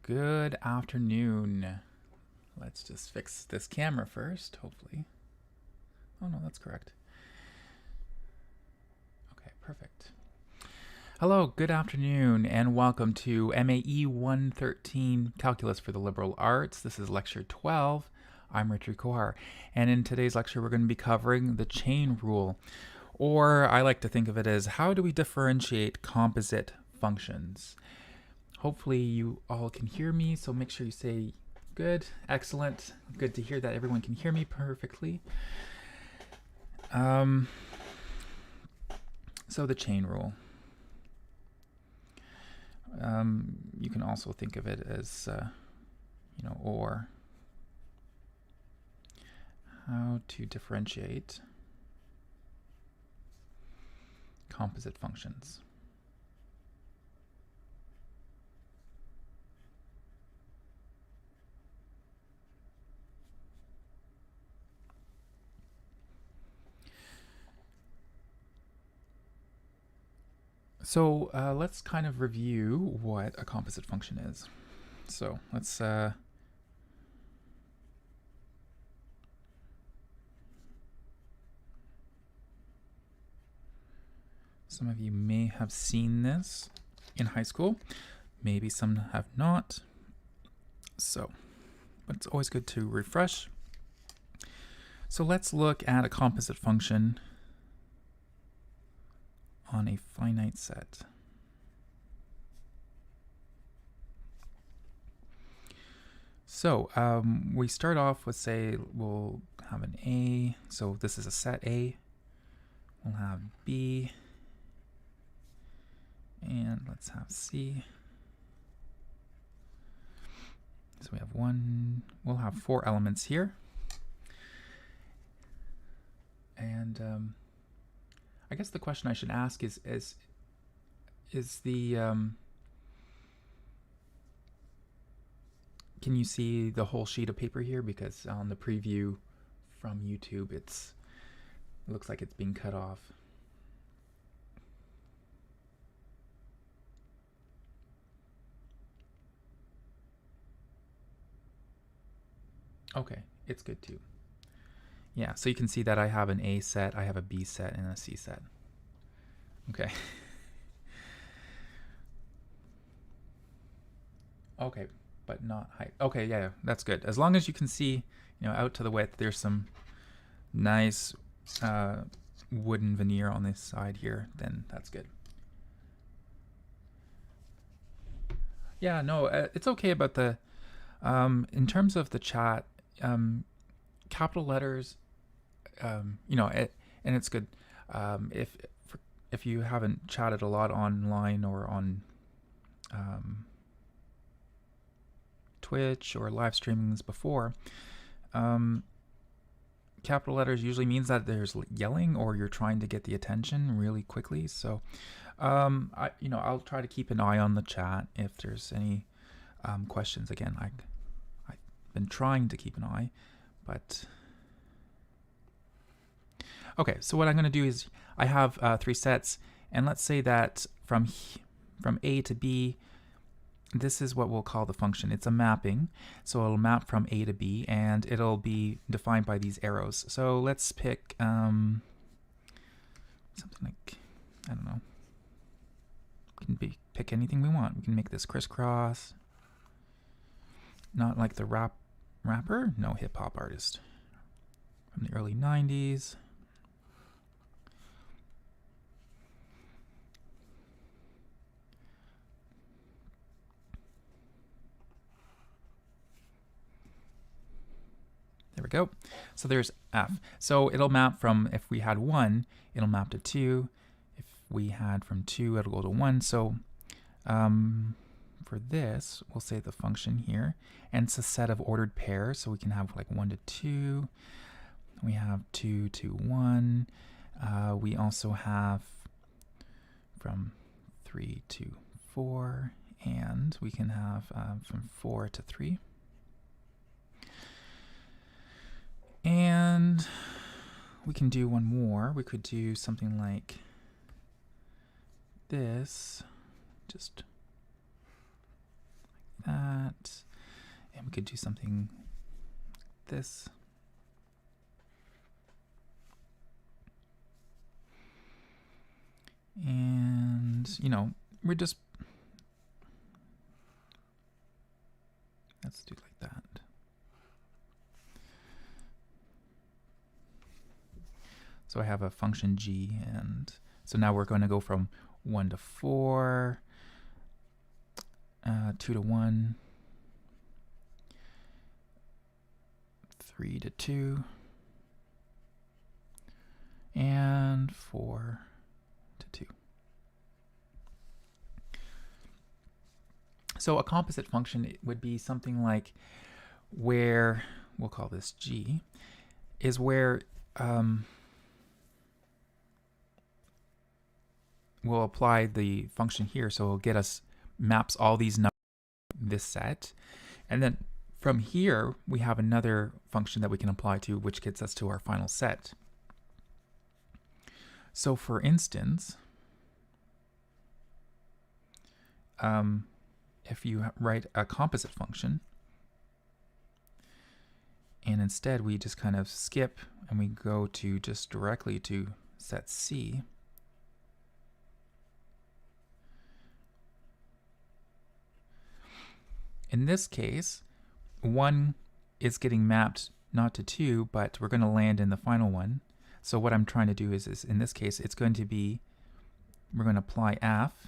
Good afternoon. Let's just fix this camera first, hopefully. Oh no, that's correct. Okay, perfect. Hello, good afternoon, and welcome to MAE 113 Calculus for the Liberal Arts. This is lecture 12. I'm Richard Kohar, and in today's lecture we're going to be covering the chain rule, or I like to think of it as how do we differentiate composite functions. Hopefully you all can hear me, so make sure you say good, excellent. Good to hear that everyone can hear me perfectly. So the chain rule. You can also think of it as, or how to differentiate composite functions. So let's kind of review what a composite function is. So let's some of you may have seen this in high school, maybe some have not. So, but it's always good to refresh. So let's look at a composite function on a finite set. So we start off with, say, we'll have an A. So this is a set A. We'll have B. And let's have C. So we have one. We'll have 4 elements here. And I guess the question I should ask is the can you see the whole sheet of paper here? Because on the preview from YouTube, it looks like it's being cut off. Okay, it's good too. Yeah, so you can see that I have an A set, I have a B set, and a C set. Okay. Okay, but not height. Okay, yeah, that's good. As long as you can see, out to the width, there's some nice wooden veneer on this side here, then that's good. Yeah, no, it's okay about the, in terms of the chat, capital letters, and it's good if you haven't chatted a lot online or on Twitch or live streamings before. Capital letters usually means that there's yelling or you're trying to get the attention really quickly. So, I'll try to keep an eye on the chat if there's any questions. Again, I've been trying to keep an eye, but okay. So what I'm going to do is I have 3 sets, and let's say that from A to B, this is what we'll call the function. It's a mapping, so it'll map from A to B, and it'll be defined by these arrows. So let's pick something like, I don't know. We can pick anything we want. We can make this crisscross. Not like the rapper, no, hip hop artist from the early 90s. There we go. So there's F. So it'll map from, if we had 1, it'll map to 2. If we had from 2, it'll go to 1. So for this, we'll say the function here, and it's a set of ordered pairs. So we can have like 1 to 2. We have 2 to 1. We also have from 3 to 4, and we can have from 4 to 3. And we can do one more. We could do something like this, just that. And we could do something like this. And, you know, we're just, let's do it like that. So I have a function g, and so now we're going to go from 1 to 4, 2 to 1, 3 to 2, and 4 to 2. So a composite function would be something like where, we'll call this g, is where we'll apply the function here. So it'll get us, maps all these numbers in this set. And then from here, we have another function that we can apply to, which gets us to our final set. So for instance, if you write a composite function, and instead we just kind of skip and we go to just directly to set C, in this case, 1 is getting mapped not to 2, but we're going to land in the final one. So what I'm trying to do is in this case, it's going to be, we're going to apply F,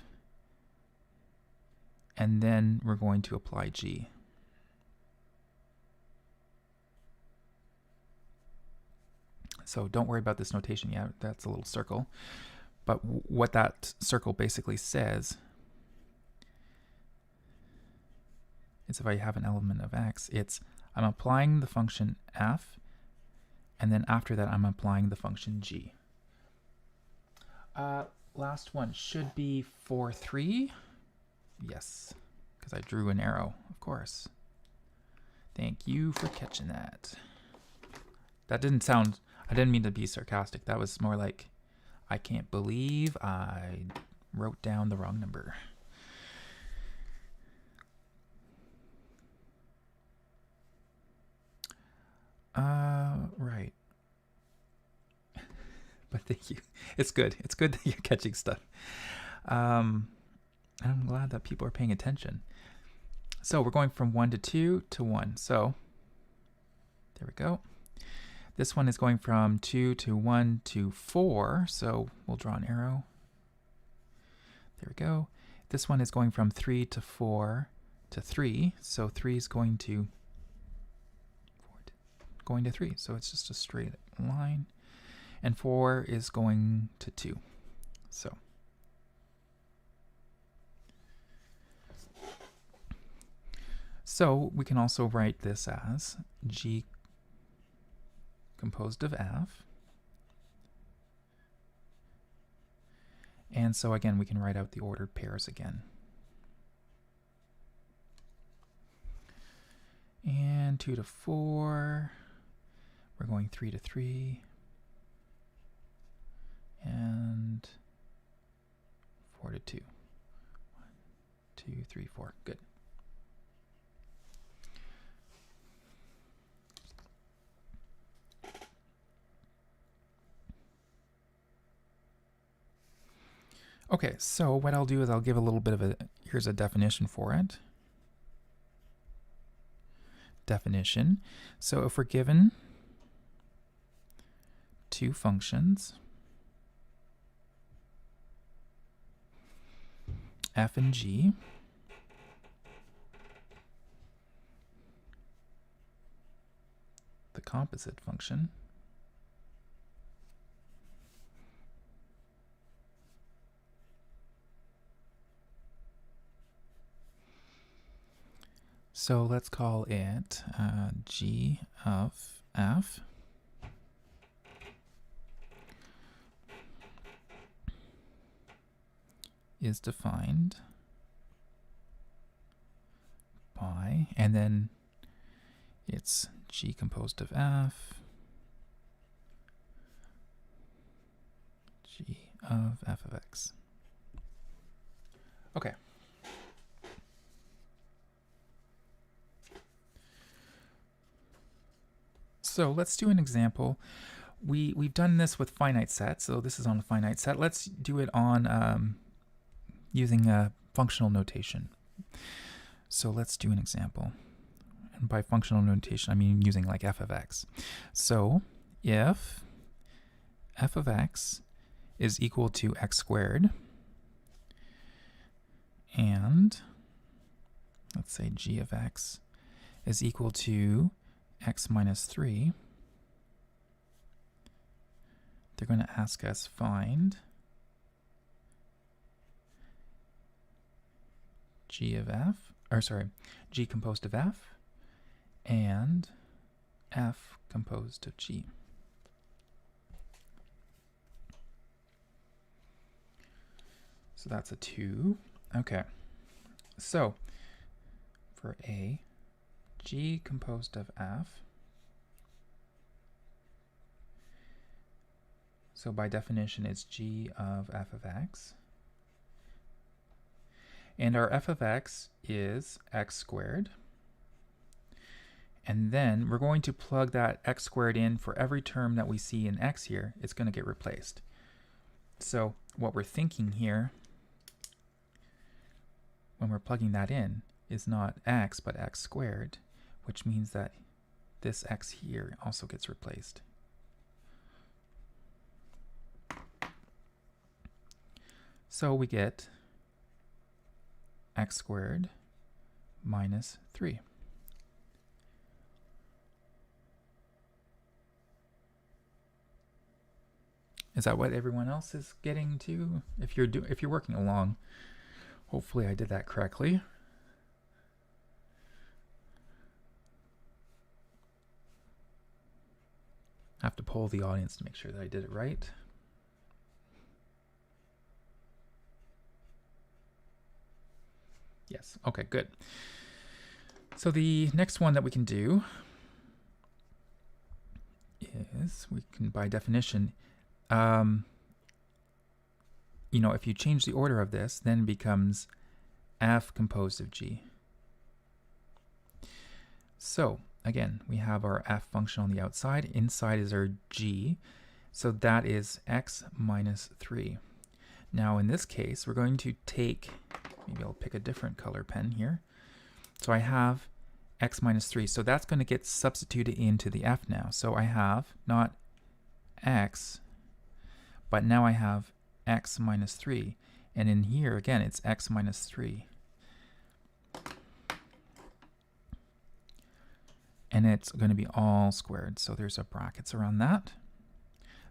and then we're going to apply G. So don't worry about this notation yet. That's a little circle. But what that circle basically says is if I have an element of x, it's I'm applying the function f, and then after that I'm applying the function g. Last one should be 4, 3. Yes, because I drew an arrow, of course. Thank you for catching that. That didn't sound, I didn't mean to be sarcastic. That was more like, I can't believe I wrote down the wrong number. Right. But thank you. It's good. It's good that you're catching stuff. I'm glad that people are paying attention. So we're going from 1 to 2 to 1. So there we go. This one is going from 2 to 1 to 4. So we'll draw an arrow. There we go. This one is going from 3 to 4 to 3. So 3 is going to 3. So it's just a straight line. And 4 is going to 2. So we can also write this as G composed of F. And so again, we can write out the ordered pairs again. And 2 to 4, we're going 3 to 3, and 4 to 2. 1, 2, 3, 4. Good. Okay, so what I'll do is I'll give a little bit of here's a definition for it. Definition. So if we're given two functions, f and g, the composite function so let's call it g of f is defined by, and then it's g composed of f, g of f of x. Okay. So let's do an example. We've done this with finite set, so this is on a finite set. Let's do it on using a functional notation. So let's do an example. And by functional notation, I mean using like f of x. So if f of x is equal to x squared, and let's say g of x is equal to x minus 3, they're going to ask us find g of f, or sorry, g composed of f and f composed of g. So that's a 2. Okay. So for A, g composed of f. So by definition, it's g of f of x. And our f of x is x squared. And then we're going to plug that x squared in for every term that we see in x here. It's going to get replaced. So what we're thinking here, when we're plugging that in, is not x, but x squared, which means that this x here also gets replaced. So we get x squared minus 3. Is that what everyone else is getting to? If you're working along, hopefully I did that correctly. I have to poll the audience to make sure that I did it right. Yes, okay, good. So the next one that we can do is, we can, by definition, if you change the order of this, then it becomes f composed of g. So again, we have our f function on the outside. Inside is our g. So that is x minus 3. Now in this case, we're going to take, maybe I'll pick a different color pen here. So I have x minus 3. So that's going to get substituted into the f now. So I have not x, but now I have x minus 3. And in here, again, it's x minus 3. And it's going to be all squared. So there's a brackets around that.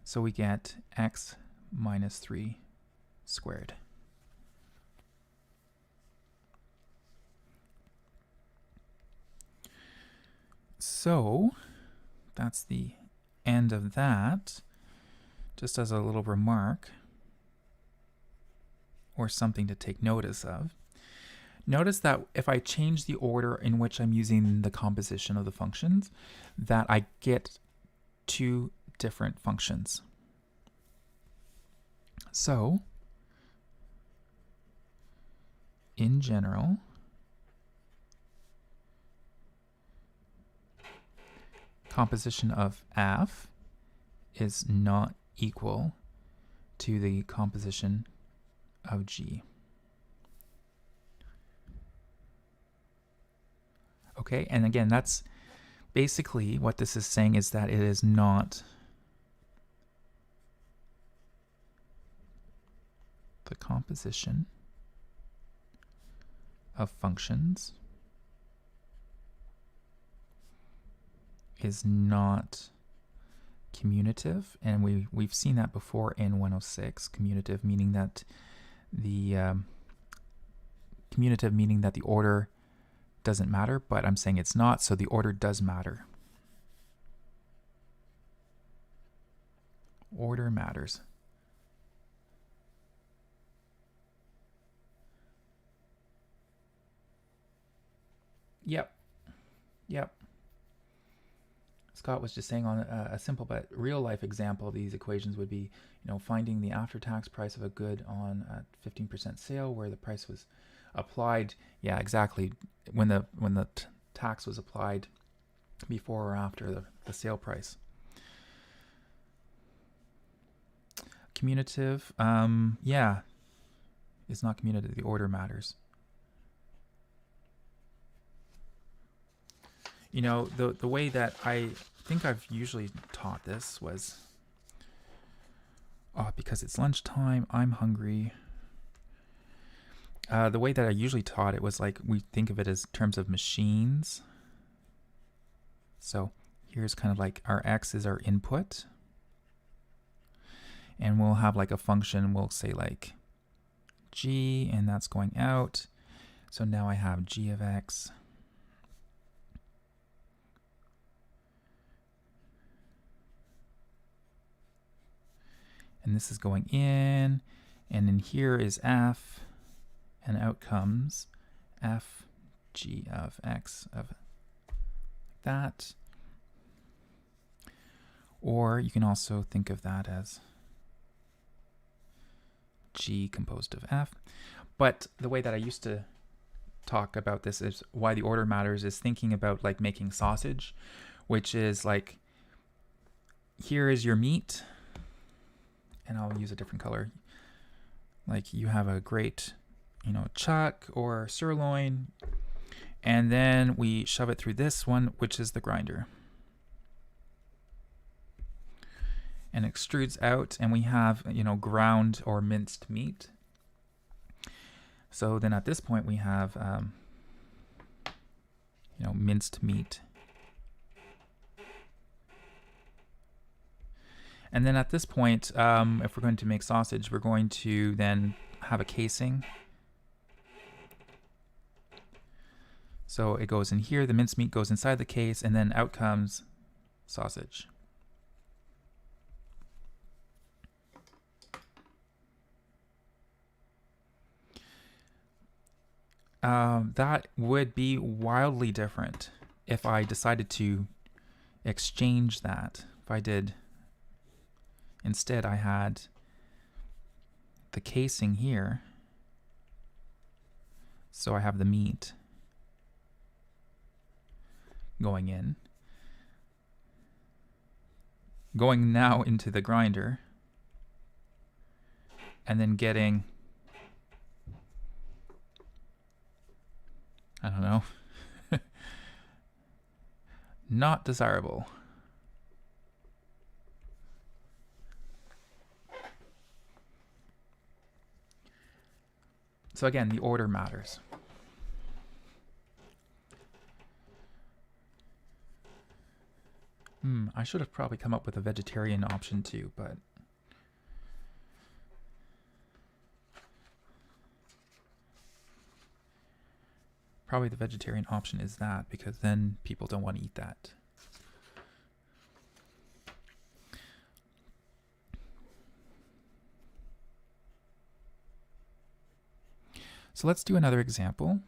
So we get x minus 3 squared. So that's the end of that. Just as a little remark, or something to take notice of, notice that if I change the order in which I'm using the composition of the functions, that I get two different functions. So, in general, composition of f is not equal to the composition of g. Okay, and again, that's basically what this is saying, is that it is not the composition of functions is not commutative, and we've seen that before in 106. Commutative meaning that the order doesn't matter, but I'm saying it's not, so the order does matter. Order matters. Yep. Scott was just saying on a simple but real life example of these equations would be, finding the after-tax price of a good on a 15% sale where the price was applied. Yeah, exactly. When the tax was applied before or after the sale price. Commutative, yeah, it's not commutative. The order matters. You know, the way that I think I've usually taught this was, because it's lunchtime, I'm hungry. The way that I usually taught it was like, we think of it as terms of machines. So here's kind of like our x is our input. And we'll have like a function, we'll say like g, and that's going out. So now I have g of x. And this is going in, and then here is f, and out comes f g of x of that. Or you can also think of that as g composed of f. But the way that I used to talk about this is why the order matters is thinking about like making sausage, which is like, here is your meat, and I'll use a different color. Like you have a great, you know, chuck or sirloin, and then we shove it through this one, which is the grinder. And extrudes out, and we have, you know, ground or minced meat. So then at this point we have, you know, minced meat. And then at this point, if we're going to make sausage, we're going to then have a casing. So it goes in here, the minced meat goes inside the case, and then out comes sausage. That would be wildly different if I decided to exchange that. If I did, instead I had the casing here, so I have the meat going in, going now into the grinder, and then getting, I don't know, not desirable. So again, the order matters. I should have probably come up with a vegetarian option too, but probably the vegetarian option is that, because then people don't want to eat that. So let's do another example.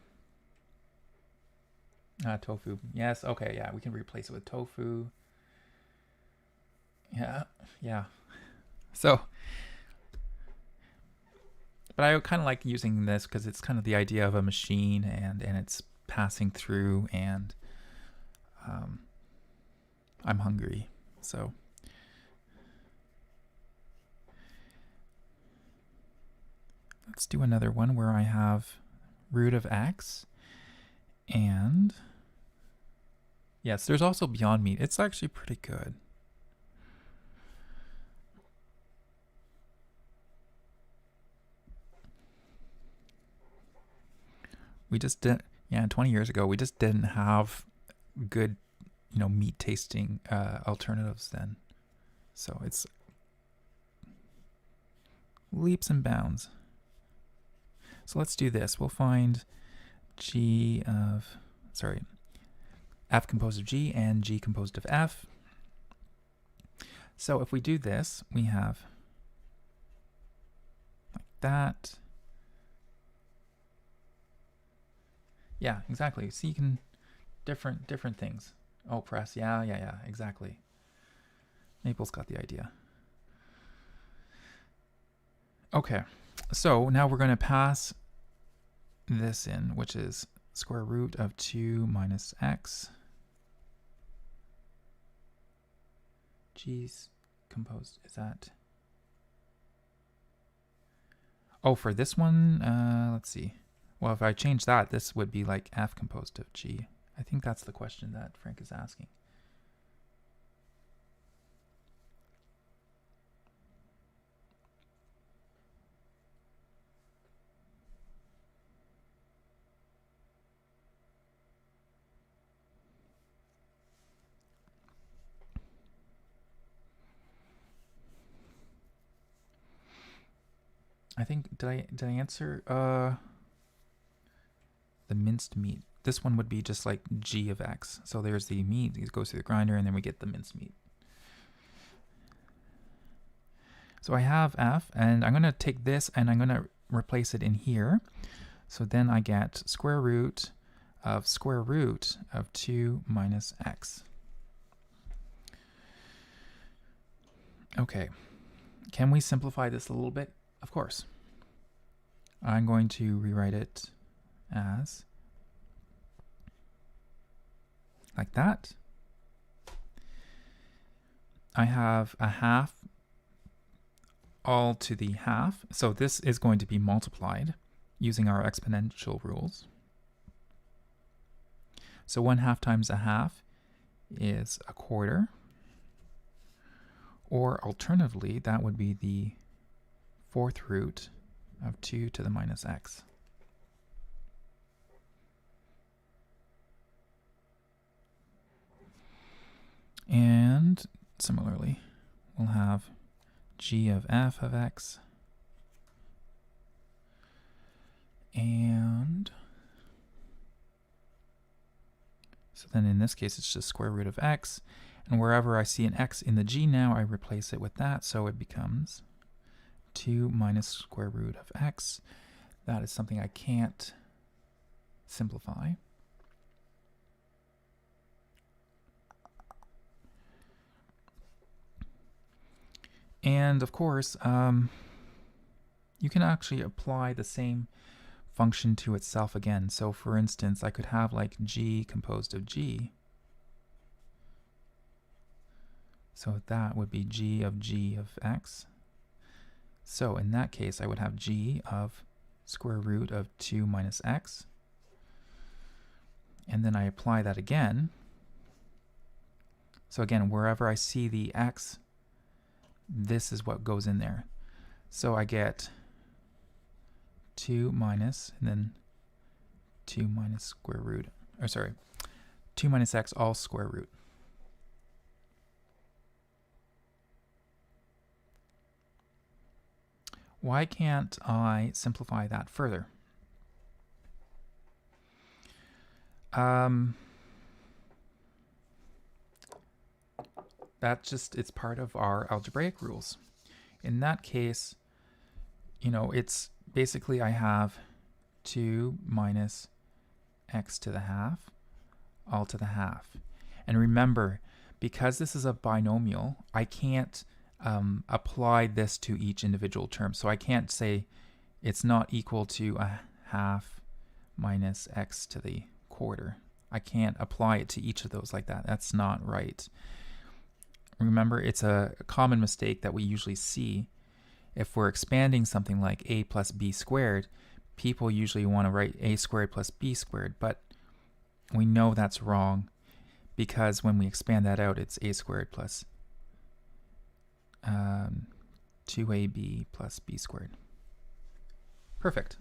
Tofu. Yes, okay, yeah, we can replace it with tofu. Yeah. So, but I kind of like using this because it's kind of the idea of a machine, and it's passing through, and I'm hungry. So let's do another one where I have root of x, and yes, there's also Beyond Meat. It's actually pretty good. We just did, 20 years ago, we just didn't have good, meat tasting alternatives then. So it's leaps and bounds. So let's do this. We'll find F composed of G and G composed of F. So if we do this, we have like that. Yeah, exactly. See, you can different things. Oh, press. Yeah, exactly. Maple's got the idea. Okay, so now we're going to pass this in, which is square root of 2 minus x G's composed, is that... Oh, for this one, let's see. Well, if I change that, this would be like F composed of G. I think that's the question that Frank is asking. I think, did I answer the minced meat? This one would be just like G of X. So there's the meat, it goes through the grinder, and then we get the minced meat. So I have F, and I'm going to take this and I'm going to replace it in here. So then I get square root of 2 minus X. Okay, can we simplify this a little bit? Of course. I'm going to rewrite it as like that. I have a half all to the half. So this is going to be multiplied using our exponential rules. So 1/2 times a half is a quarter. Or alternatively, that would be the 4th root of 2 to the minus X. And similarly, we'll have G of F of X. And so then in this case, it's just square root of X. And wherever I see an X in the G now, I replace it with that. So it becomes 2 minus square root of X. That is something I can't simplify. And of course, you can actually apply the same function to itself again. So for instance, I could have like G composed of G. So that would be G of X. So in that case, I would have G of square root of 2 minus X. And then I apply that again. So again, wherever I see the X, this is what goes in there. So I get 2 minus, and then 2 minus square root, or sorry, 2 minus X all square root. Why can't I simplify that further? That's just, it's part of our algebraic rules. In that case, you know, it's basically I have 2 minus X to the half all to the half. And remember, because this is a binomial, I can't apply this to each individual term. So I can't say it's not equal to a half minus X to the quarter. I can't apply it to each of those like that. That's not right. Remember, it's a common mistake that we usually see. If we're expanding something like a plus b squared, people usually want to write a squared plus b squared, but we know that's wrong because when we expand that out, it's a squared plus 2ab plus b squared. Perfect.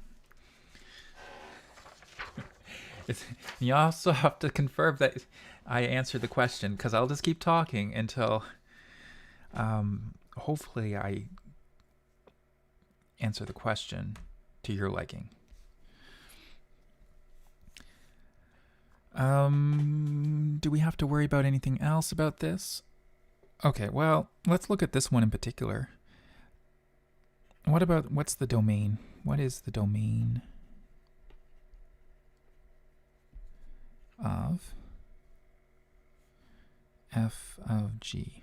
You also have to confirm that I answered the question, because I'll just keep talking until hopefully I answer the question to your liking. Do we have to worry about anything else about this? Okay, well, let's look at this one in particular. What's the domain? What is the domain of f of g?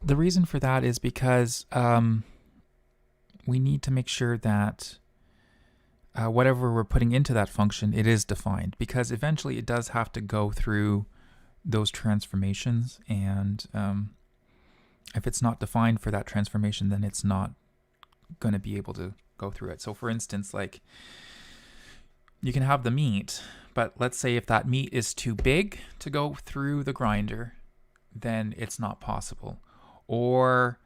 The reason for that is because we need to make sure that whatever we're putting into that function, it is defined, because eventually it does have to go through those transformations, and if it's not defined for that transformation, then it's not going to be able to go through it. So for instance, like you can have the meat, but let's say if that meat is too big to go through the grinder, then it's not possible. Or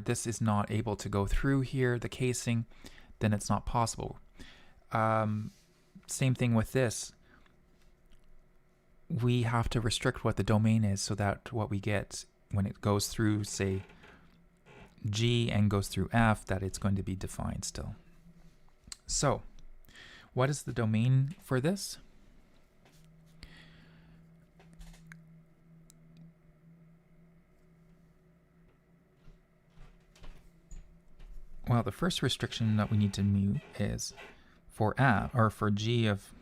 this is not able to go through here, the casing, then it's not possible. Same thing with this. We have to restrict what the domain is so that what we get when it goes through, say, G and goes through F, that it's going to be defined still. So, what is the domain for this? Well, the first restriction that we need to move is for F, or for G of,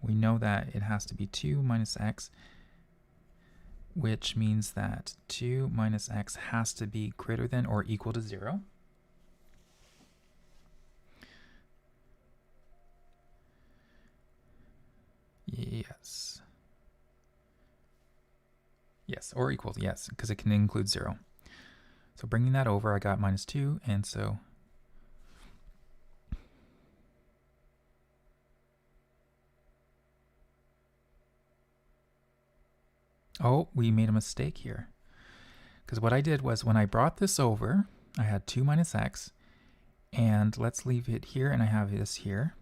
we know that it has to be 2 minus x, which means that 2 minus x has to be greater than or equal to 0. Yes. Yes, or equal, yes, because it can include 0. So bringing that over, I got minus 2, and so oh, we made a mistake here. Because what I did was when I brought this over, I had 2 minus x, and let's leave it here, and I have this here.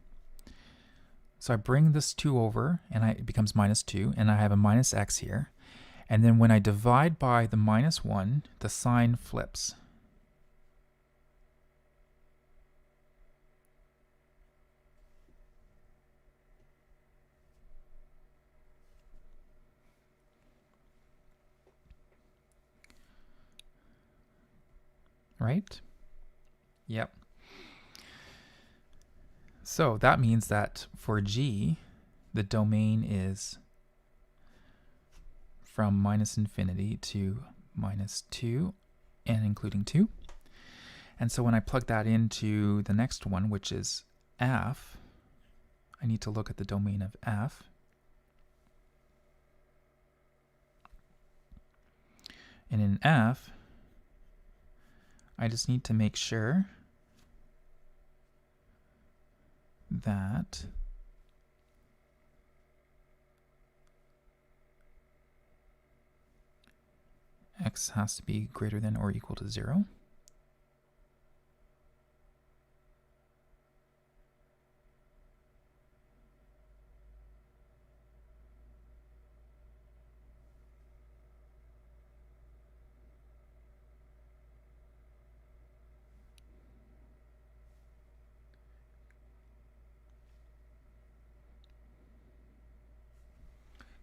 So I bring this 2 over, and it becomes minus 2, and I have a minus x here. And then when I divide by the minus 1, the sign flips. Right? Yep. So that means that for G, the domain is from minus infinity to minus 2 and including 2. And so when I plug that into the next one, which is F, I need to look at the domain of F. And in F, I just need to make sure that x has to be greater than or equal to 0.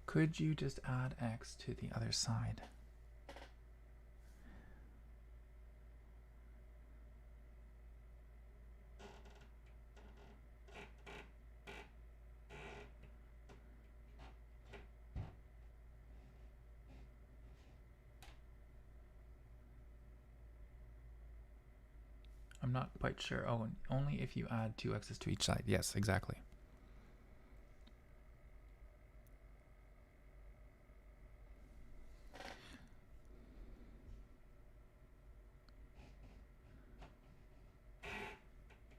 Could you just add x to the other side? I'm not quite sure. Oh, only if you add 2 x's to each side. Yes, exactly.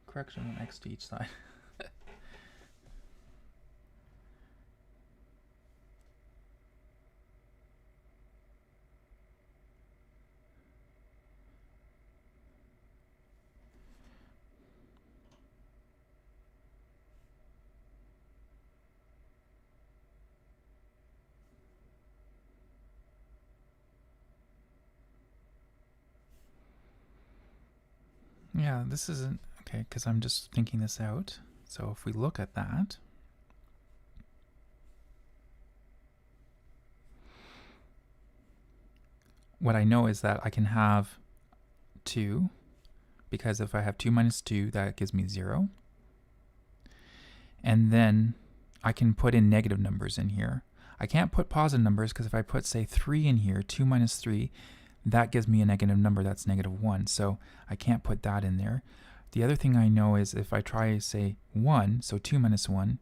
Correction, 1 x to each side. Yeah, this isn't okay because I'm just thinking this out. So if we look at that, what I know is that I can have 2, because if I have 2 minus 2, that gives me 0. And then I can put in negative numbers in here. I can't put positive numbers because if I put, say, 3 in here, 2 minus 3, that gives me a negative number. That's negative 1. So I can't put that in there. The other thing I know is if I try, say, 1, so 2 minus 1,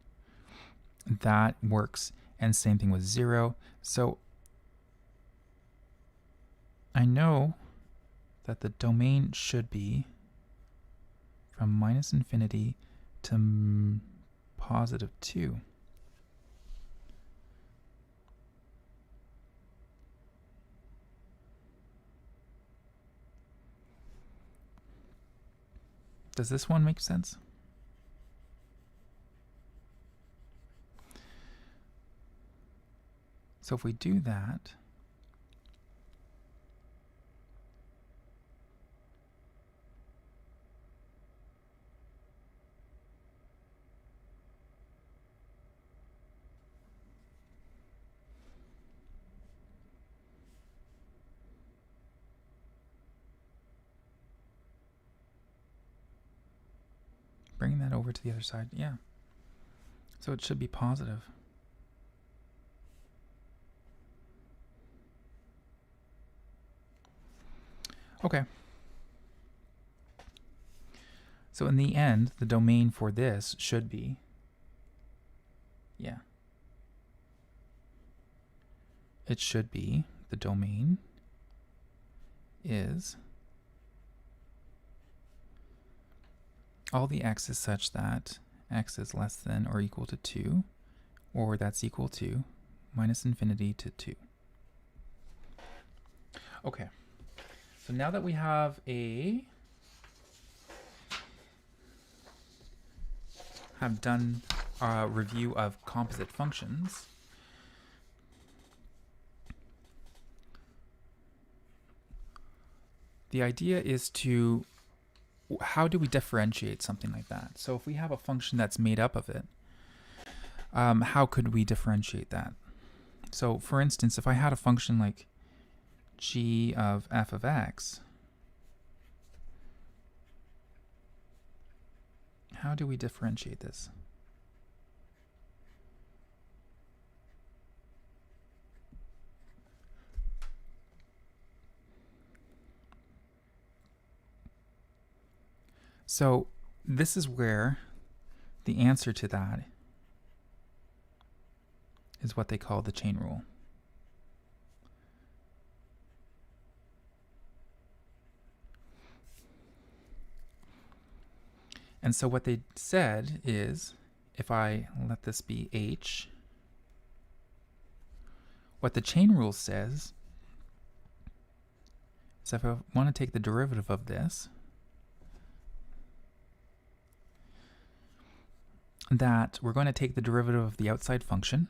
that works. And same thing with 0. So I know that the domain should be from minus infinity to positive 2. Does this one make sense? So if we do that, bring that over to the other side, yeah. So it should be positive. Okay. So in the end, the domain for this should be, yeah. It should be, the domain is all the x is such that x is less than or equal to 2, or that's equal to minus infinity to 2. Okay. So now that we have done a review of composite functions, the idea is to, how do we differentiate something like that? So if we have a function that's made up of it, how could we differentiate that? So for instance, if I had a function like g of f of x, how do we differentiate this? So this is where the answer to that is what they call the chain rule. And so what they said is, if I let this be h, what the chain rule says is if I want to take the derivative of this, that we're going to take the derivative of the outside function,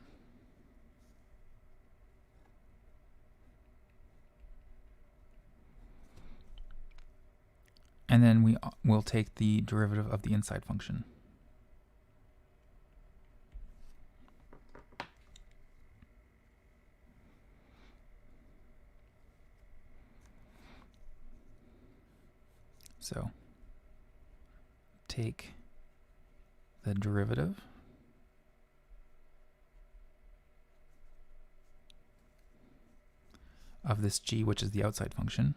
and then we will take the derivative of the inside function. So take the derivative of this g, which is the outside function,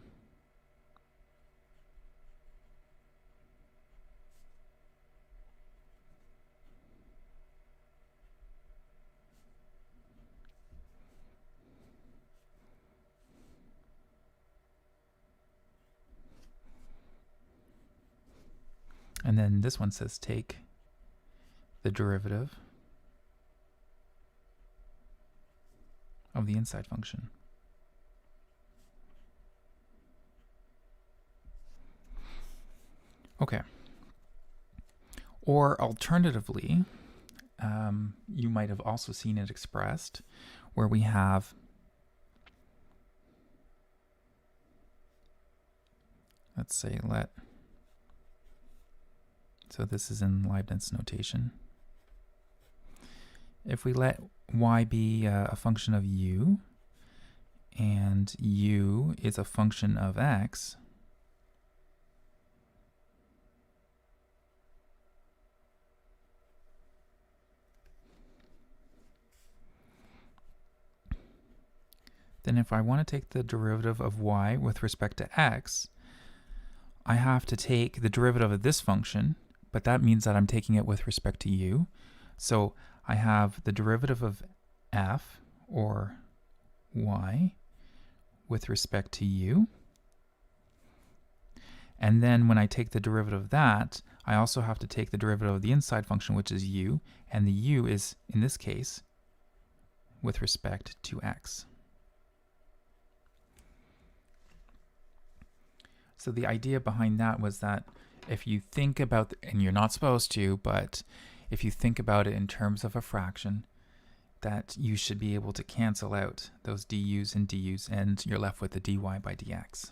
and then this one says take the derivative of the inside function. Okay. Or alternatively, you might have also seen it expressed where we have, let's say so this is in Leibniz notation. If we let y be a function of u, and u is a function of x, then if I want to take the derivative of y with respect to x, I have to take the derivative of this function, but that means that I'm taking it with respect to u. So I have the derivative of f, or y, with respect to u. And then when I take the derivative of that, I also have to take the derivative of the inside function, which is u, and the u is, in this case, with respect to x. So the idea behind that was that if you think about, and you're not supposed to, but if you think about it in terms of a fraction, that you should be able to cancel out those du's and du's, and you're left with the dy by dx.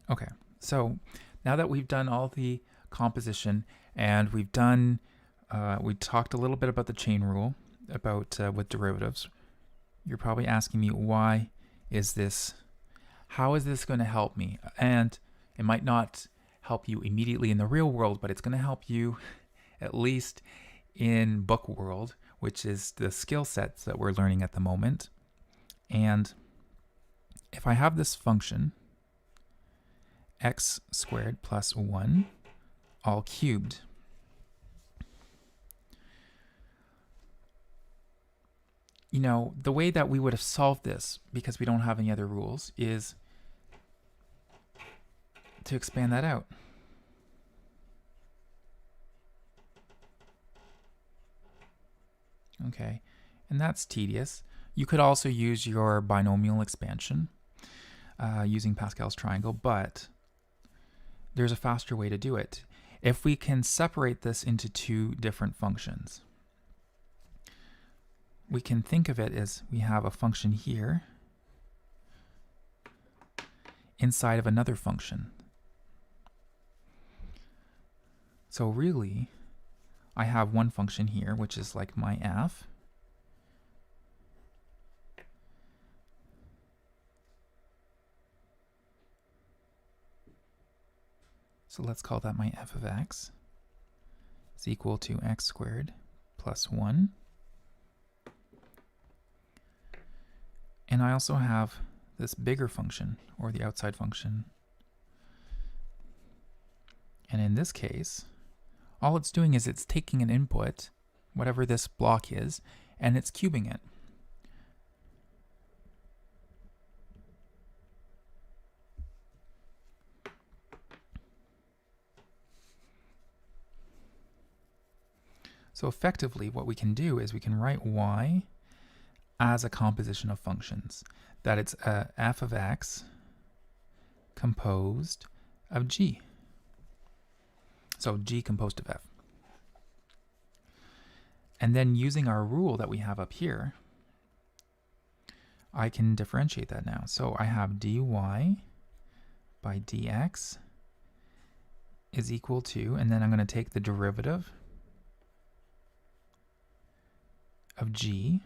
Okay, so now that we've done all the composition and we've done, we talked a little bit about the chain rule, about with derivatives, you're probably asking me, why is this, how is this going to help me? And it might not help you immediately in the real world, but it's going to help you at least in book world, which is the skill sets that we're learning at the moment. And if I have this function, x squared plus 1, all cubed, you know, the way that we would have solved this, because we don't have any other rules, is to expand that out. Okay, and that's tedious. You could also use your binomial expansion using Pascal's triangle, but there's a faster way to do it. If we can separate this into two different functions, we can think of it as we have a function here inside of another function. So really, I have one function here, which is like my f. So let's call that my f of x is equal to x squared plus 1. And I also have this bigger function, or the outside function. And in this case, all it's doing is it's taking an input, whatever this block is, and it's cubing it. So effectively, what we can do is we can write y as a composition of functions, that it's f of x composed of g. So g composed of f. And then using our rule that we have up here, I can differentiate that now. So I have dy by dx is equal to, and then I'm going to take the derivative of g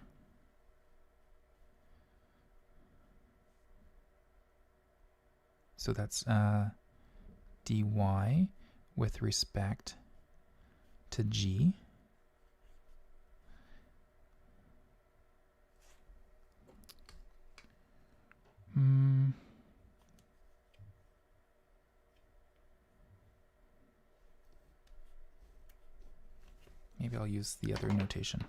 so that's dy with respect to g maybe I'll use the other notation.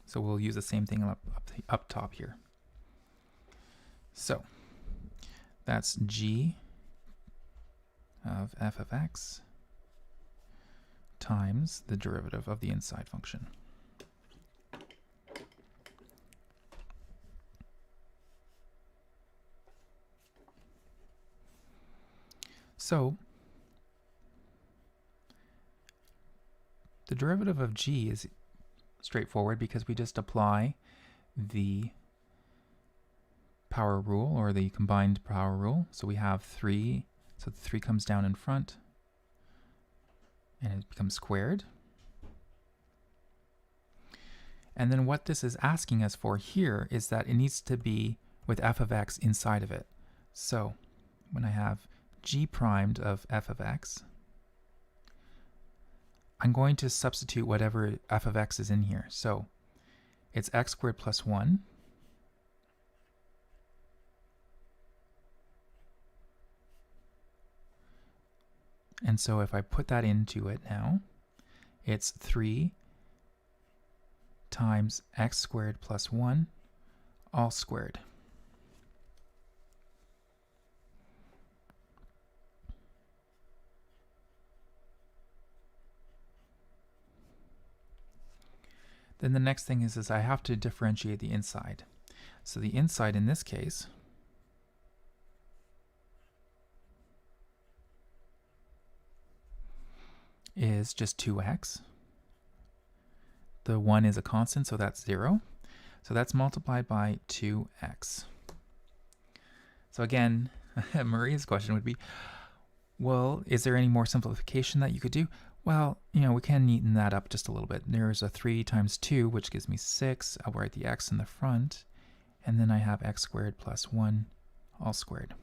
So we'll use the same thing up top here. So that's g of f of x times the derivative of the inside function. So the derivative of g is straightforward because we just apply the power rule, or the combined power rule. So we have 3, so the 3 comes down in front and it becomes squared. And then what this is asking us for here is that it needs to be with f of x inside of it. So when I have g primed of f of x, I'm going to substitute whatever f of x is in here. So it's x squared plus 1. And so if I put that into it now, it's 3 times x squared plus 1 all squared. Then the next thing is I have to differentiate the inside. So the inside in this case is just 2x. The 1 is a constant, so that's 0. So that's multiplied by 2x. So again, Maria's question would be, well, is there any more simplification that you could do? Well, we can neaten that up just a little bit. There's a 3 times 2, which gives me 6. I'll write the x in the front. And then I have x squared plus 1 all squared.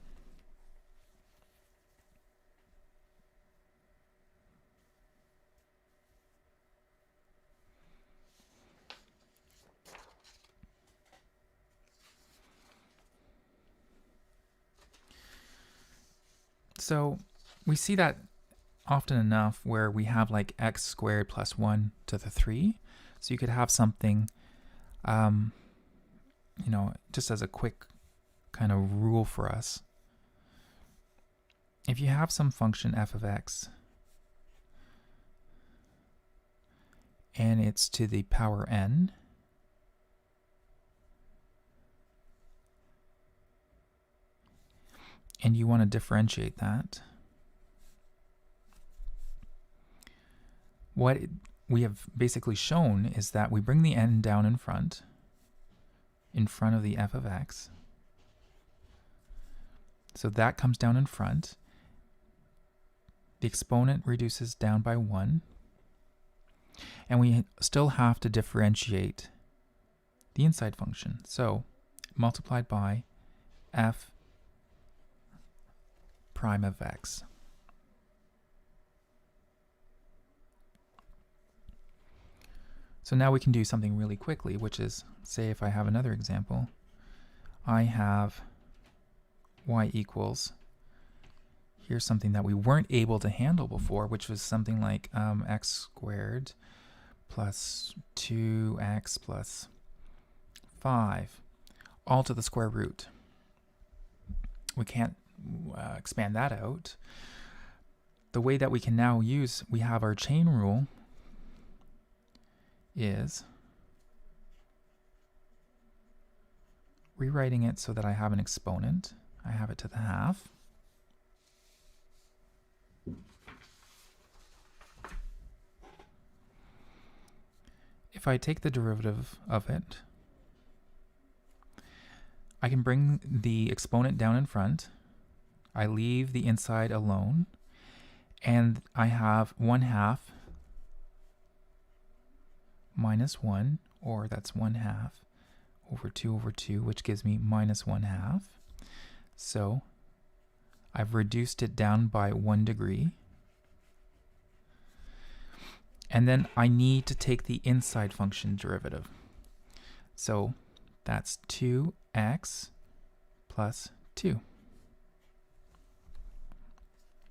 So we see that often enough where we have like x squared plus 1 to the 3. So you could have something, just as a quick kind of rule for us. If you have some function f of x and it's to the power n, and you want to differentiate that, what we have basically shown is that we bring the n down in front of the f of x. So that comes down in front. The exponent reduces down by 1. And we still have to differentiate the inside function. So multiplied by f prime of x. So now we can do something really quickly, which is, say if I have another example, I have y equals, here's something that we weren't able to handle before, which was something like x squared plus 2x plus 5, all to the square root. We can't expand that out. The way that we can now use, we have our chain rule, is rewriting it so that I have an exponent. I have it to the half. If I take the derivative of it, I can bring the exponent down in front. I leave the inside alone, and I have 1/2 minus 1, or that's 1/2 over 2, which gives me minus 1/2. So I've reduced it down by 1 degree. And then I need to take the inside function derivative. So that's 2x plus 2.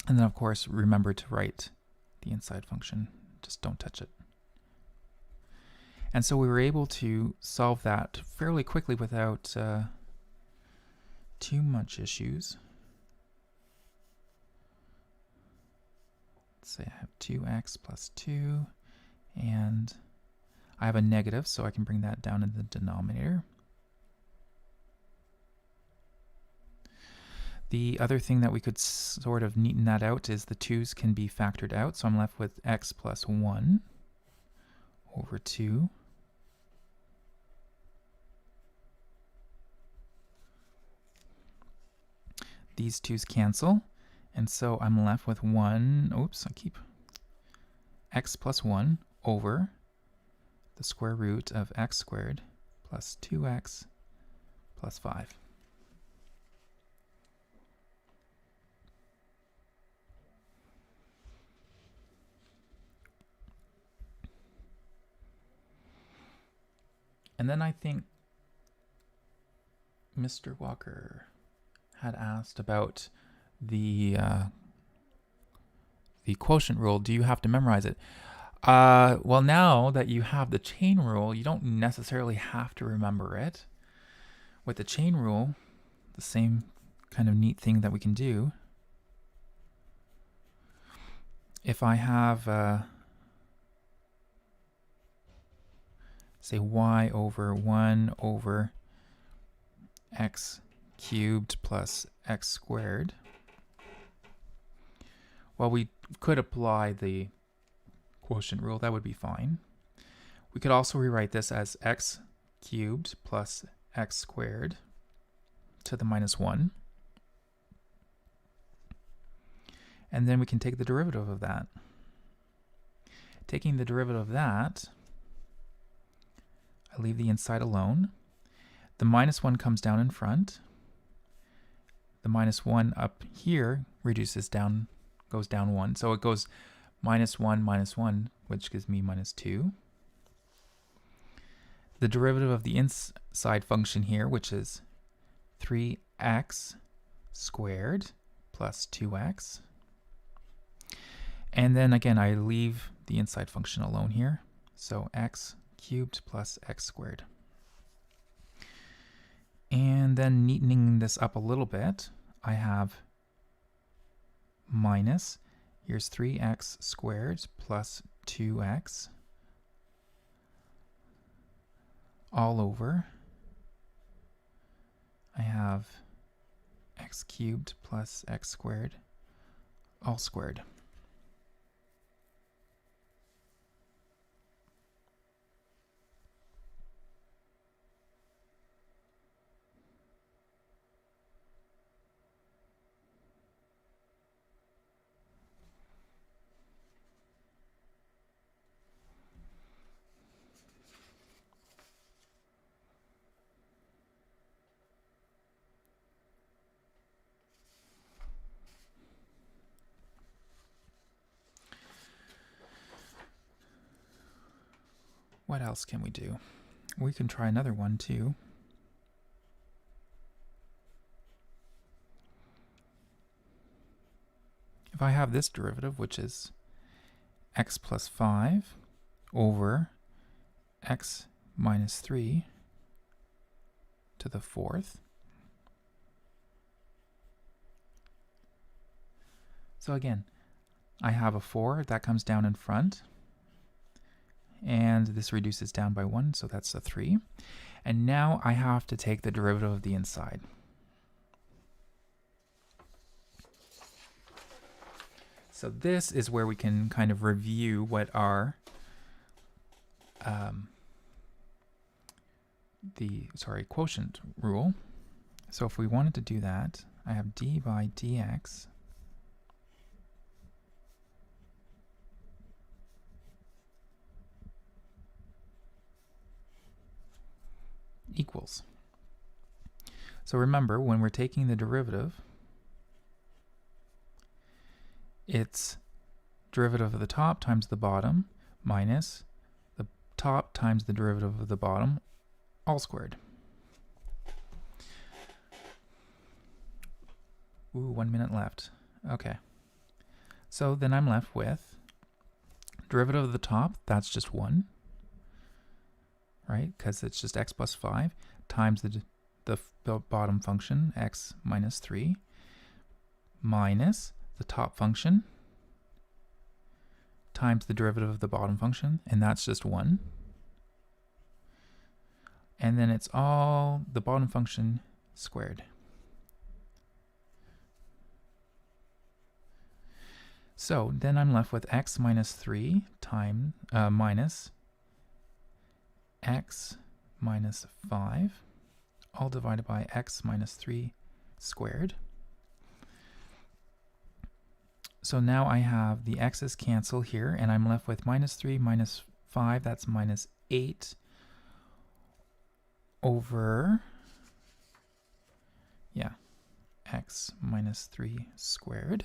And then, of course, remember to write the inside function. Just don't touch it. And so we were able to solve that fairly quickly without too much issues. Let's say I have 2x plus 2, and I have a negative, so I can bring that down in the denominator. The other thing that we could sort of neaten that out is the 2's can be factored out, so I'm left with x plus 1 over 2. These 2's cancel, and so I'm left with 1, x plus 1 over the square root of x squared plus 2x plus 5. And then I think Mr. Walker had asked about the quotient rule. Do you have to memorize it? Well, now that you have the chain rule, you don't necessarily have to remember it. With the chain rule, the same kind of neat thing that we can do. If I have, say, y over 1 over x cubed plus x squared, well, we could apply the quotient rule. That would be fine. We could also rewrite this as x cubed plus x squared to the minus 1. And then we can take the derivative of that. Taking the derivative of that, I leave the inside alone. The minus 1 comes down in front. The minus 1 up here reduces down, goes down 1. So it goes minus 1, which gives me minus 2. The derivative of the inside function here, which is 3x squared plus 2x. And then again, I leave the inside function alone here. So x cubed plus x squared. And then neatening this up a little bit, I have minus, here's 3x squared plus 2x all over. I have x cubed plus x squared all squared. What else can we do? We can try another one too. If I have this derivative, which is x plus 5 over x minus 3 to the 4th. So again, I have a 4 that comes down in front. And this reduces down by 1, so that's a 3. And now I have to take the derivative of the inside. So this is where we can kind of review what our quotient rule. So if we wanted to do that, I have d by dx equals. So remember, when we're taking the derivative, it's derivative of the top times the bottom minus the top times the derivative of the bottom, all squared. Ooh, 1 minute left. Okay. So then I'm left with derivative of the top, that's just 1. Right, because it's just x plus 5 times the bottom function, x minus 3, minus the top function times the derivative of the bottom function, and that's just 1. And then it's all the bottom function squared. So then I'm left with x minus 3 times minus x minus 5, all divided by x minus 3 squared. So now I have the x's cancel here, and I'm left with minus 3 minus 5, that's minus 8 over, x minus 3 squared.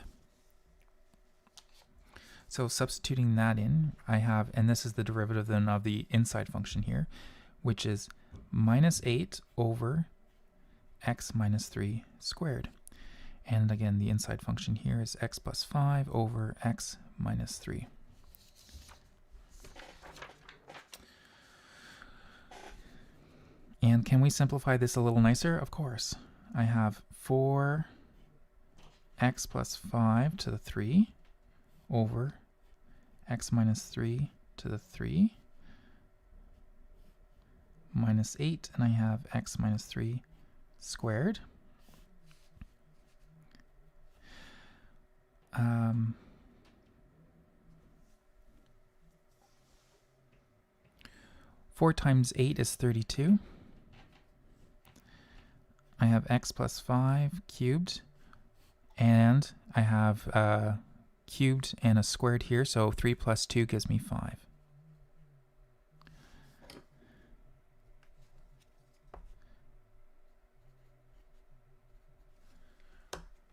So substituting that in, I have, and this is the derivative then of the inside function here, which is minus 8 over x minus 3 squared. And again, the inside function here is x plus 5 over x minus 3. And can we simplify this a little nicer? Of course. I have 4x plus 5 to the 3 over x minus 3 to the 3 minus 8, and I have x minus 3 squared. Four times 8 is 32. I have x plus 5 cubed, and I have cubed and a squared here, so 3 plus 2 gives me 5.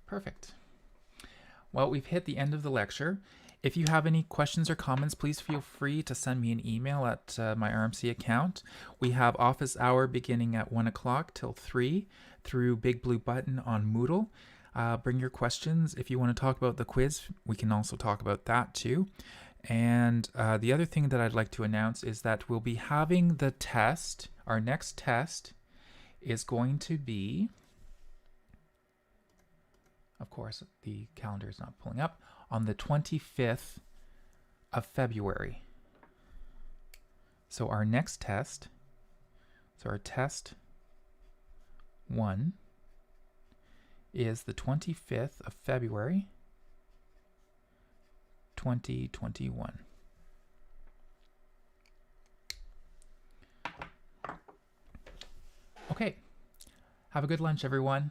Perfect. Well, we've hit the end of the lecture. If you have any questions or comments, please feel free to send me an email at my RMC account. We have office hour beginning at 1 o'clock till 3 through Big Blue Button on Moodle. Bring your questions. If you want to talk about the quiz, we can also talk about that too. And the other thing that I'd like to announce is that we'll be having the test. Our next test is going to be, of course, the calendar is not pulling up, on the 25th of February. So our next test, so our test 1 is the 25th of February, 2021. Okay. Have a good lunch, everyone.